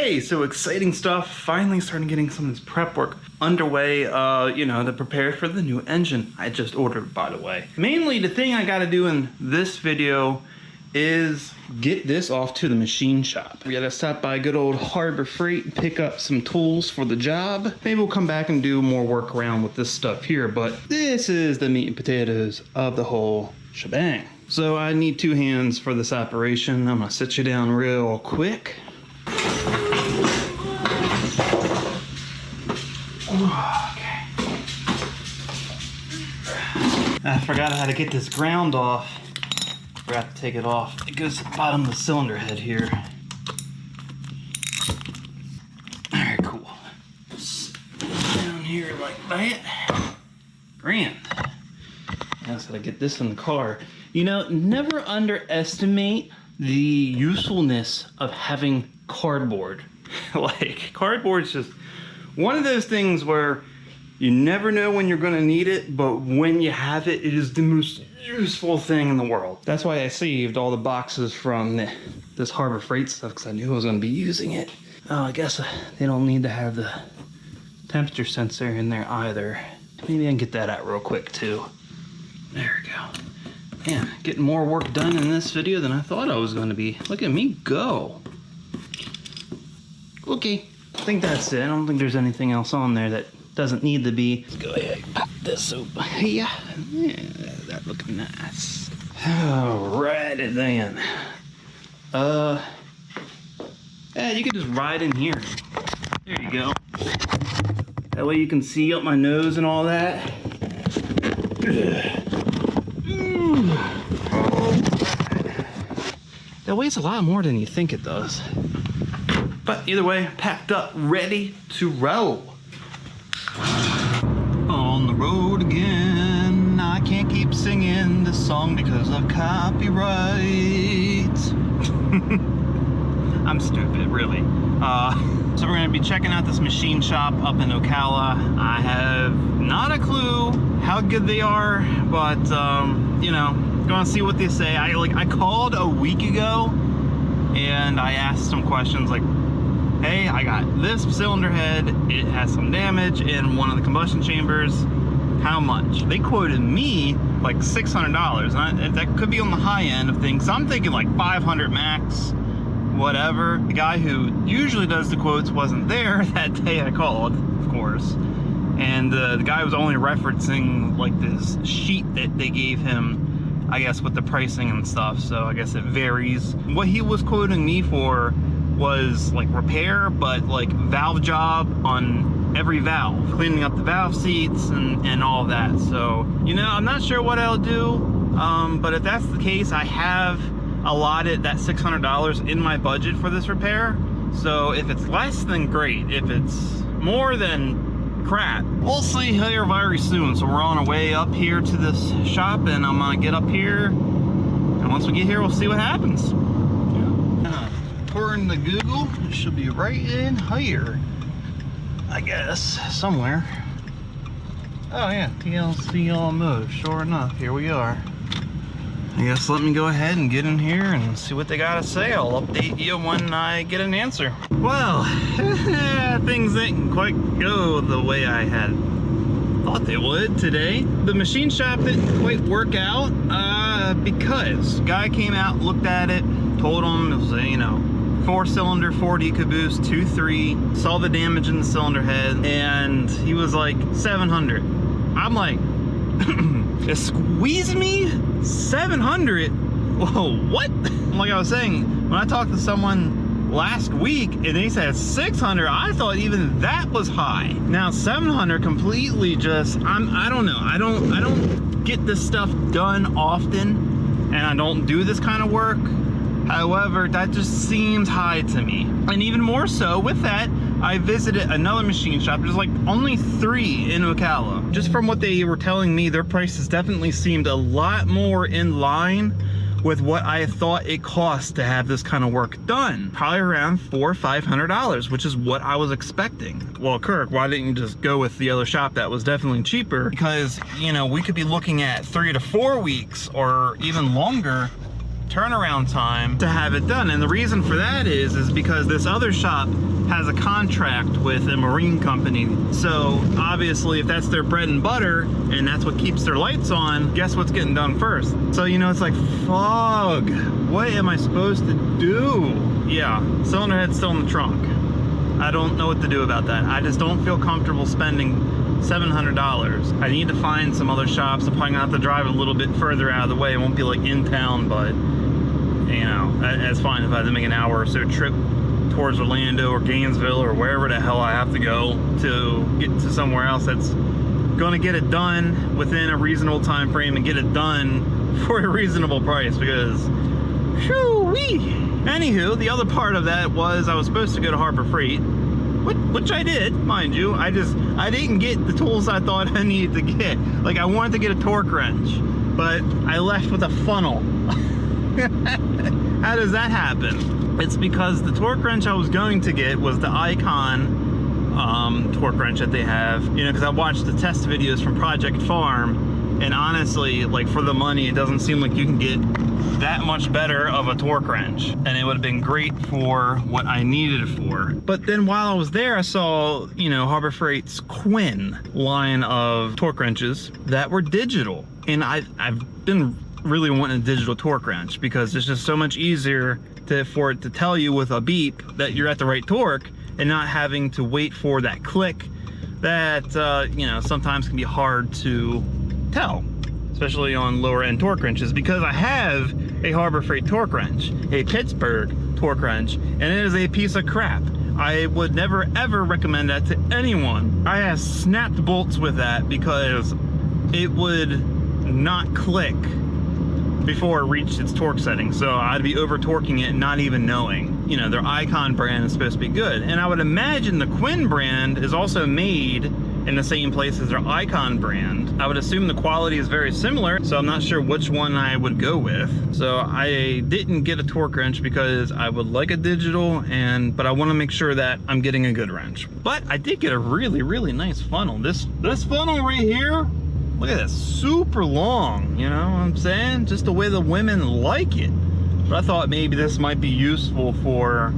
Okay, so exciting stuff. Finally starting getting some of this prep work underway, you know, to prepare for the new engine I just ordered, by the way. Mainly the thing I gotta do in this video is get this off to the machine shop. We gotta stop by good old Harbor Freight and pick up some tools for the job. Maybe we'll come back and do more work around with this stuff here, but this is the meat and potatoes of the whole shebang. So I need 2 hands for this operation. I'm gonna sit you down real quick. Okay. I forgot how to get this ground off. Forgot to take it off. It goes to the bottom of the cylinder head here. Alright, cool. Down here like that. Grand. Now I gotta get this in the car. You know, never underestimate the usefulness of having cardboard. Like, cardboard's just one of those things where you never know when you're gonna need it, but when you have it, it is the most useful thing in the world. That's why I saved all the boxes from this Harbor Freight stuff, because I knew I was gonna be using it. Oh, I guess they don't need to have the temperature sensor in there either. Maybe I can get that out real quick too. There we go. Man, getting more work done in this video than I thought I was gonna be. Look at me go. Okay, I think that's it. I don't think there's anything else on there that doesn't need to be. Let's go ahead and pop this open. Yeah, that looking nice. Alrighty then. Yeah, you could just ride in here. There you go. That way you can see up my nose and all that. That weighs a lot more than you think it does. But either way, packed up, ready to roll. On the road again. I can't keep singing this song because of copyright. I'm stupid, really. So we're gonna be checking out this machine shop up in Ocala. I have not a clue how good they are, but you know, gonna see what they say. I called a week ago and I asked some questions like, hey, I got this cylinder head, it has some damage in one of the combustion chambers, how much? They quoted me like $600, and that could be on the high end of things. So I'm thinking like 500 max, whatever. The guy who usually does the quotes wasn't there that day I called, of course. And the guy was only referencing like this sheet that they gave him, I guess, with the pricing and stuff. So I guess it varies. What he was quoting me for was like repair, but like valve job on every valve, cleaning up the valve seats and all that. So, you know, I'm not sure what I'll do, but if that's the case, I have allotted that $600 in my budget for this repair. So if it's less, then great. If it's more, then crap. We'll see here very soon. So we're on our way up here to this shop, and I'm gonna get up here, and once we get here, we'll see what happens. According to Google, it should be right in here, I guess, somewhere. Oh yeah, TLC Automotive, sure enough, here we are. I guess let me go ahead and get in here and see what they gotta say. I'll update you when I get an answer. Well, things didn't quite go the way I had thought they would today. The machine shop didn't quite work out because guy came out, looked at it, told him it was a, you know, 4-cylinder Ford Ecoboost 2.3, saw the damage in the cylinder head, and he was like 700. I'm like, squeeze me 700? Whoa, what? Like I was saying, when I talked to someone last week and they said 600, I thought even that was high. Now 700 completely just, I don't know. I don't get this stuff done often, and I don't do this kind of work. However, that just seems high to me. And even more so with that, I visited another machine shop. There's like only 3 in Ocala. Just from what they were telling me, their prices definitely seemed a lot more in line with what I thought it cost to have this kind of work done. Probably around $400 or $500, which is what I was expecting. Well, Kirk, why didn't you just go with the other shop that was definitely cheaper? Because, you know, we could be looking at 3 to 4 weeks or even longer turnaround time to have it done. And the reason for that is because this other shop has a contract with a marine company. So obviously if that's their bread and butter and that's what keeps their lights on, guess what's getting done first? So, you know, it's like, fog, what am I supposed to do? Yeah, cylinder head's still in the trunk. I don't know what to do about that. I just don't feel comfortable spending $700. I need to find some other shops. I'm probably gonna have to drive a little bit further out of the way. It won't be like in town, but you know, that's fine if I have to make an hour or so trip towards Orlando or Gainesville or wherever the hell I have to go to get to somewhere else that's gonna get it done within a reasonable time frame and get it done for a reasonable price, because shoo-wee. Anywho, the other part of that was I was supposed to go to Harbor Freight, which I did, mind you. I didn't get the tools I thought I needed to get. Like, I wanted to get a torque wrench, but I left with a funnel. How does that happen? It's because the torque wrench I was going to get was the Icon torque wrench that they have. You know, because I watched the test videos from Project Farm, and honestly, like, for the money, it doesn't seem like you can get that much better of a torque wrench, and it would have been great for what I needed it for. But then while I was there, I saw, you know, Harbor Freight's Quinn line of torque wrenches that were digital, and I've been really wanting a digital torque wrench because it's just so much easier for it to tell you with a beep that you're at the right torque and not having to wait for that click that you know, sometimes can be hard to tell, especially on lower end torque wrenches, because I have a Harbor Freight torque wrench, a Pittsburgh torque wrench, and it is a piece of crap. I would never ever recommend that to anyone. I have snapped bolts with that because it would not click before it reached its torque setting. So I'd be over torquing it not even knowing. You know, their Icon brand is supposed to be good. And I would imagine the Quinn brand is also made in the same place as their Icon brand. I would assume the quality is very similar, so I'm not sure which one I would go with. So I didn't get a torque wrench because I would like a digital, but I want to make sure that I'm getting a good wrench. But I did get a really, really nice funnel. This funnel right here, look at this, super long, you know what I'm saying? Just the way the women like it. But I thought maybe this might be useful for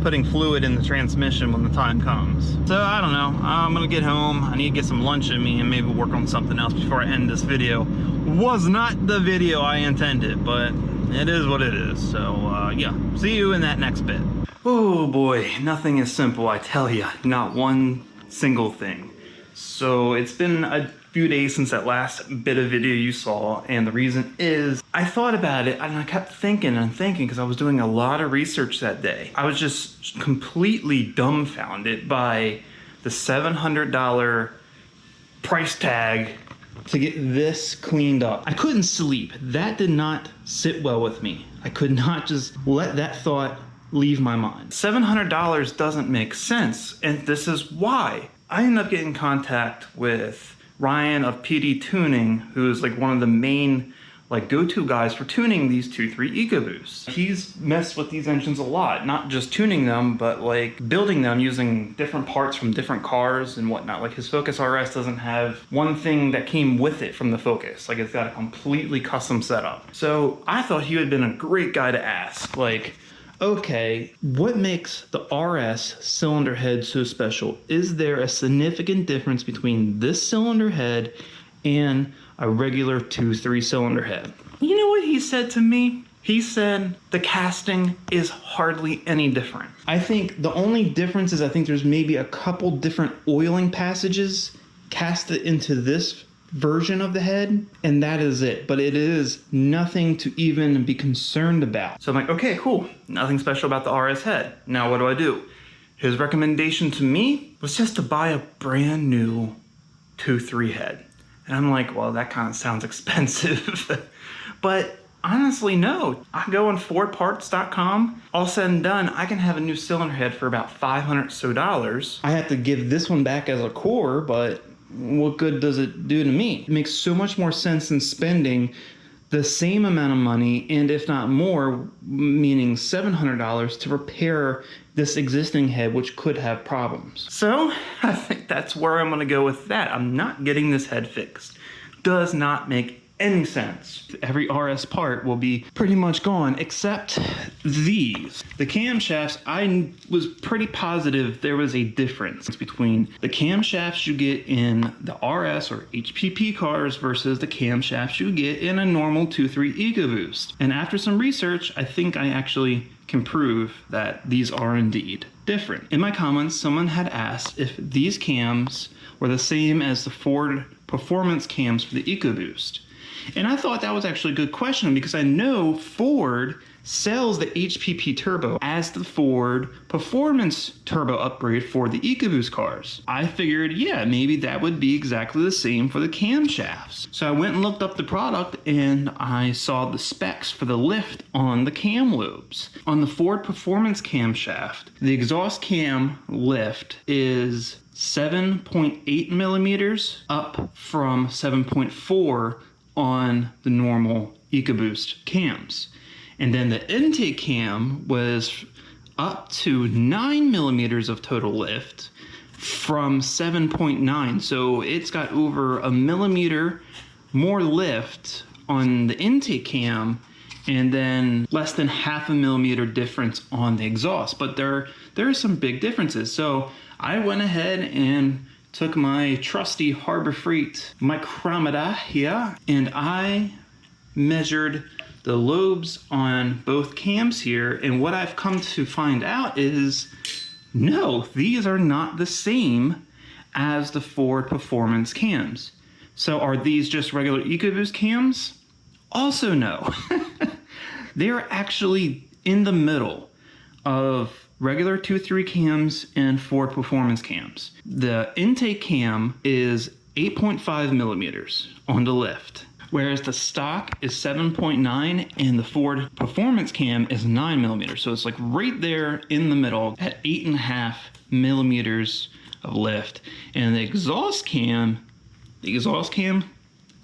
putting fluid in the transmission when the time comes. So I don't know, I'm gonna get home. I need to get some lunch in me and maybe work on something else before I end this video. Was not the video I intended, but it is what it is. So yeah, see you in that next bit. Oh boy, nothing is simple, I tell ya, not one single thing. So it's been a few days since that last bit of video you saw, and the reason is I thought about it and I kept thinking and thinking because I was doing a lot of research that day. I was just completely dumbfounded by the $700 price tag to get this cleaned up. I couldn't sleep. That did not sit well with me. I could not just let that thought leave my mind. $700 doesn't make sense, and this is why. I ended up getting in contact with Ryan of PD Tuning, who is like one of the main like go-to guys for tuning these 2.3 Ecoboosts. He's messed with these engines a lot, not just tuning them, but like building them using different parts from different cars and whatnot. Like his Focus RS doesn't have one thing that came with it from the Focus. Like it's got a completely custom setup. So I thought he would have been a great guy to ask. Like, okay, what makes the RS cylinder head so special? Is there a significant difference between this cylinder head and a regular 2.3 cylinder head? You know what he said to me? He said the casting is hardly any different. I think the only difference is I think there's maybe a couple different oiling passages casted into this version of the head, and that is it. But it is nothing to even be concerned about. So I'm like, okay, cool. Nothing special about the RS head. Now what do I do? His recommendation to me was just to buy a brand new 2.3 head. And I'm like, well, that kind of sounds expensive. But honestly, no. I go on FordParts.com. All said and done, I can have a new cylinder head for about $500 so. I have to give this one back as a core, but what good does it do to me? It makes so much more sense than spending the same amount of money, and if not more, meaning $700, to repair this existing head, which could have problems. So I think that's where I'm gonna go with that. I'm not getting this head fixed. Does not make any sense. Every RS part will be pretty much gone except these. The camshafts, I was pretty positive there was a difference between the camshafts you get in the RS or HPP cars versus the camshafts you get in a normal 2.3 Ecoboost. And after some research, I think I actually can prove that these are indeed different. In my comments, someone had asked if these cams were the same as the Ford performance cams for the Ecoboost. And I thought that was actually a good question because I know Ford sells the HPP turbo as the Ford performance turbo upgrade for the Ecoboost cars. I figured, yeah, maybe that would be exactly the same for the camshafts. So I went and looked up the product and I saw the specs for the lift on the cam lobes. On the Ford performance camshaft, the exhaust cam lift is 7.8 millimeters up from 7.4 on the normal Ecoboost cams. And then the intake cam was up to 9 millimeters of total lift from 7.9. So it's got over a millimeter more lift on the intake cam and then less than half a millimeter difference on the exhaust. But there are some big differences. So I went ahead and took my trusty Harbor Freight micrometer here and I measured the lobes on both cams here, and what I've come to find out is no, these are not the same as the Ford performance cams. So are these just regular Ecoboost cams? Also no. They're actually in the middle of regular 2.3 cams and Ford performance cams. The intake cam is 8.5 millimeters on the lift, whereas the stock is 7.9 and the Ford performance cam is 9 millimeters. So it's like right there in the middle at 8.5 millimeters of lift. And the exhaust cam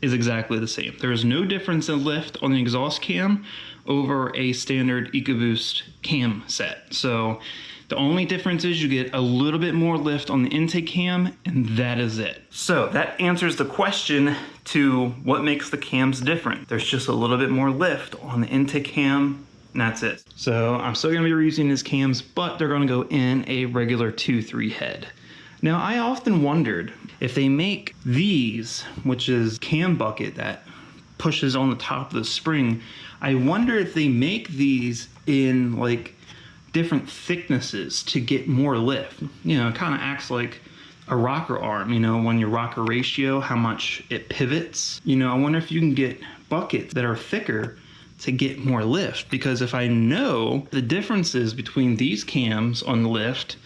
is exactly the same. There is no difference in lift on the exhaust cam over a standard Ecoboost cam set. So the only difference is you get a little bit more lift on the intake cam, and that is it. So that answers the question to what makes the cams different. There's just a little bit more lift on the intake cam, and that's it. So I'm still gonna be reusing these cams, but they're gonna go in a regular 2.3 head. Now, I often wondered if they make these, which is cam bucket that pushes on the top of the spring, I wonder if they make these in like different thicknesses to get more lift. You know, it kind of acts like a rocker arm, you know, when your rocker ratio, how much it pivots. You know, I wonder if you can get buckets that are thicker to get more lift, because if I know the differences between these cams on the lift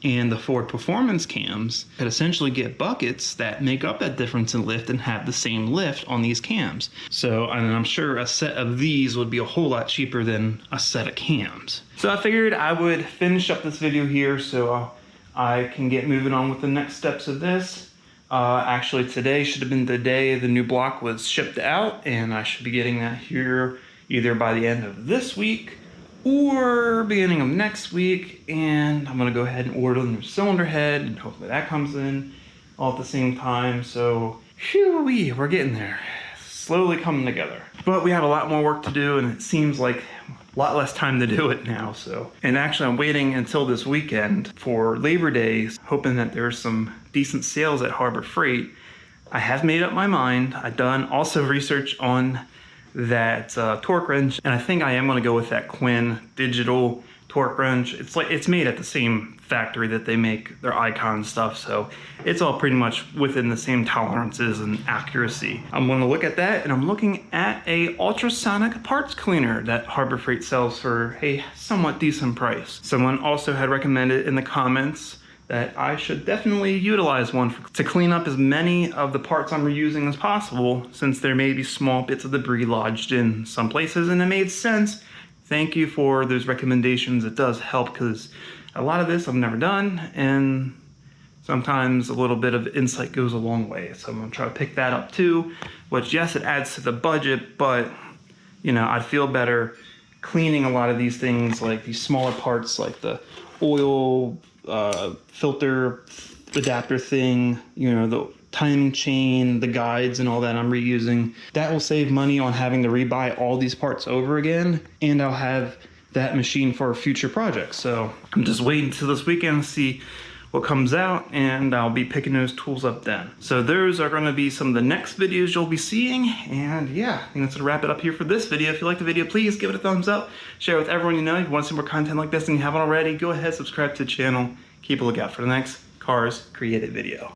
and the Ford performance cams, could essentially get buckets that make up that difference in lift and have the same lift on these cams. So, and I'm sure a set of these would be a whole lot cheaper than a set of cams. So I figured I would finish up this video here so I can get moving on with the next steps of this. Actually, today should have been the day the new block was shipped out, and I should be getting that here either by the end of this week or beginning of next week. And I'm gonna go ahead and order the new cylinder head, and hopefully that comes in all at the same time. So, whew-wee, we're getting there. Slowly coming together. But we have a lot more work to do, and it seems like a lot less time to do it now. So, and actually I'm waiting until this weekend for Labor Day, hoping that there's some decent sales at Harbor Freight. I have made up my mind. I've done also research on that torque wrench, and I think I am going to go with that Quinn digital torque wrench. It's like it's made at the same factory that they make their Icon stuff, so it's all pretty much within the same tolerances and accuracy. I'm going to look at that, and I'm looking at a ultrasonic parts cleaner that Harbor Freight sells for a somewhat decent price. Someone also had recommended in the comments that I should definitely utilize one to clean up as many of the parts I'm reusing as possible, since there may be small bits of debris lodged in some places, and it made sense. Thank you for those recommendations. It does help, because a lot of this I've never done, and sometimes a little bit of insight goes a long way. So I'm gonna try to pick that up too, which, yes, it adds to the budget, but you know, I'd feel better cleaning a lot of these things, like these smaller parts, like the oil filter adapter thing, you know, timing chain, the guides and all that I'm reusing. That will save money on having to rebuy all these parts over again, and I'll have that machine for future projects. So I'm just waiting till this weekend to see what comes out, and I'll be picking those tools up then. So those are gonna be some of the next videos you'll be seeing, and yeah, I think that's gonna wrap it up here for this video. If you liked the video, please give it a thumbs up, share it with everyone you know. If you want to see more content like this and you haven't already, go ahead, subscribe to the channel, keep a lookout for the next Karz Kreated video.